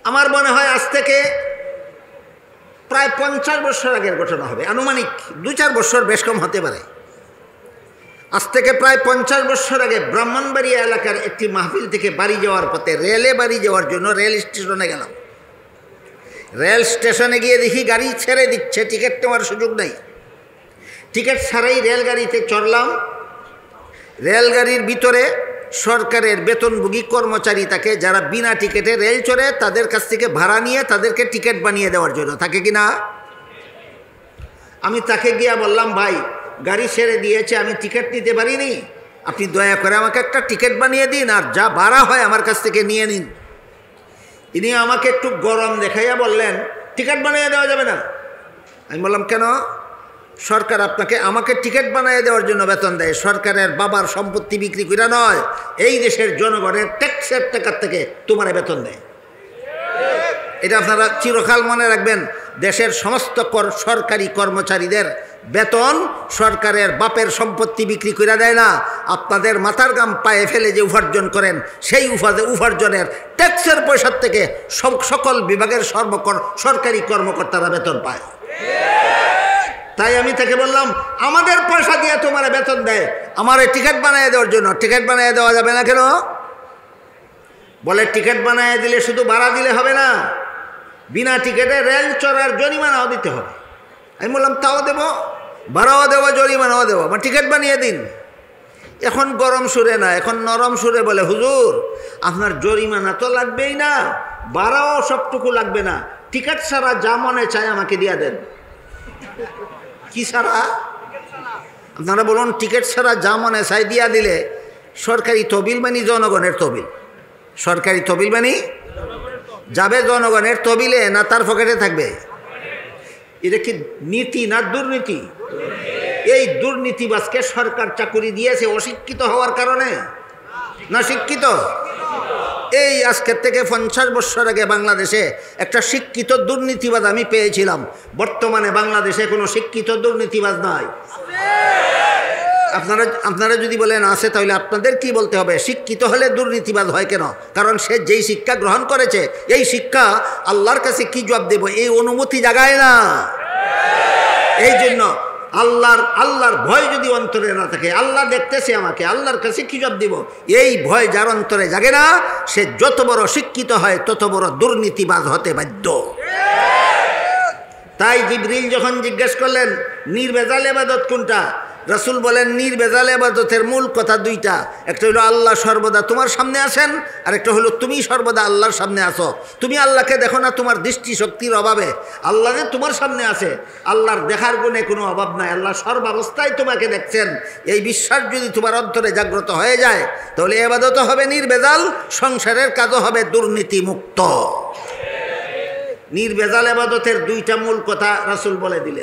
আমার মনে হয় আজ থেকে প্রায় 50 বছর আগের ঘটনা হবে, আনুমানিক 2-4 বছর, বেশ কম হতে পারে। আজ থেকে প্রায় 50 বছর আগে ব্রাহ্মণবাড়িয়া এলাকার একটি মাহফিল থেকে বাড়ি যাওয়ার পথে রেলে বাড়ি যাওয়ার জন্য রেল স্টেশনে গেলাম। রেল স্টেশনে গিয়ে দেখি গাড়ি ছেড়ে দিচ্ছে, টিকিট নেওয়ার সুযোগ নেই। টিকিট ছাড়াই রেলগাড়িতে চড়লাম। রেলগাড়ির ভিতরে সরকারের বেতনভোগী কর্মচারী থাকে, যারা বিনা টিকিটে রেল চড়ে, তাদের কাছ থেকে ভাড়া নিয়ে তাদেরকে টিকিট বানিয়ে দেওয়ার জন্য থাকে কিনা। আমি তাকে গিয়া বললাম, ভাই গাড়ি ছেড়ে দিয়েছে, আমি টিকিট নিতে পারিনি, আপনি দয়া করে আমাকে একটা টিকিট বানিয়ে দিন, আর যা ভাড়া হয় আমার কাছ থেকে নিয়ে নিন। ইনি আমাকে একটু গরম দেখাইয়া বললেন, টিকিট বানিয়ে দেওয়া যাবে না। আমি বললাম, কেন? সরকার আমাকে টিকিট বানিয়ে দেওয়ার জন্য বেতন দেয়, সরকারের বাবার সম্পত্তি বিক্রি করে নয়, এই দেশের জনগণের ট্যাক্সের টাকার থেকে তোমার বেতন দেয়। এটা আপনারা চিরকাল মনে রাখবেন, দেশের সমস্ত সরকারি কর্মচারীদের বেতন সরকারের বাপের সম্পত্তি বিক্রি করে দেয় না, আপনাদের মাথার গাম পায়ে ফেলে যে উপার্জন করেন সেই উপার্জনের ট্যাক্সের পয়সার থেকে সকল বিভাগের সরকারি কর্মকর্তারা বেতন পায়। তাই আমি তাকে বললাম, আমাদের পয়সা দিয়ে তোমার বেতন দেয়, আমার টিকিট বানিয়ে দেওয়ার জন্য। টিকিট বানিয়ে দেওয়া যাবে না কেন? বলে, টিকিট বানিয়ে দিলে শুধু ভাড়া দিলে হবে না, বিনা টিকিটে রেল চড়ার জরিমানাও দিতে হবে। আমি বললাম, তাও দেবো, ভাড়াও দেবো, জরিমানাও দেবো, আমার টিকিট বানিয়ে দিন। এখন গরম সুরে না, এখন নরম সুরে বলে, হুজুর আপনার জরিমানা তো লাগবেই না, ভাড়াও সবটুকু লাগবে না, টিকিট ছাড়া যা মনে চায় আমাকে দিয়া দেন। কি ছাড়া? আপনারা বলুন, টিকিট ছাড়া যা মনে চাই দিয়া দিলে সরকারি তহবিল মানি জনগণের তহবিল, সরকারি তহবিল মানি যাবে জনগণের তহবিলে না তার পকেটে থাকবে? এটা কি নীতি না দুর্নীতি? এই দুর্নীতিবাজকে সরকার চাকুরি দিয়েছে অশিক্ষিত হওয়ার কারণে না শিক্ষিত? এই আজকের থেকে 50 বছর আগে বাংলাদেশে একটা শিক্ষিত দুর্নীতিবাজ আমি পেয়েছিলাম। বর্তমানে বাংলাদেশে কোনো শিক্ষিত দুর্নীতিবাজ নাই। আপনারা যদি বলেন আছে, তাহলে আপনাদের কি বলতে হবে? শিক্ষিত হলে দুর্নীতিবাজ হয় কেন? কারণ সে যেই শিক্ষা গ্রহণ করেছে, এই শিক্ষা আল্লাহর কাছে কি জবাব দেব, এই অনুমতি জাগায় না। এই জন্য আল্লাহর ভয় যদি অন্তরে না থাকে, আল্লাহ দেখতেছে আমাকে, আল্লাহর কাছে কি জবাব দিব, এই ভয় যার অন্তরে জাগে না, সে যত বড় শিক্ষিত হয় তত বড় দুর্নীতিবাজ হতে বাধ্য। তাই জিবরিল যখন জিজ্ঞেস করলেন নির্ভেজাল ইবাদত কোনটা, রাসূল বলেন নির্ভেজাল ইবাদতের মূল কথা দুইটা, একটা হলো আল্লাহ সর্বদা তোমার সামনে আছেন, আর একটা হলো তুমি সর্বদা আল্লাহর সামনে আছো। তুমি আল্লাহকে দেখো না তোমার দৃষ্টিশক্তির অভাবে, আল্লাহ যে তোমার সামনে আছে, আল্লাহর দেখার গুণে কোনো অভাব নাই, আল্লাহ সর্বাবস্থায় তোমাকে দেখছেন। এই বিশ্বাস যদি তোমার অন্তরে জাগ্রত হয়ে যায়, তাহলে ইবাদত হবে নির্ভেজাল, সংসারের কাজও হবে দুর্নীতিমুক্ত। নির্ভেজাল ইবাদতের দুইটা মূল কথা রাসূল বলে দিলেন।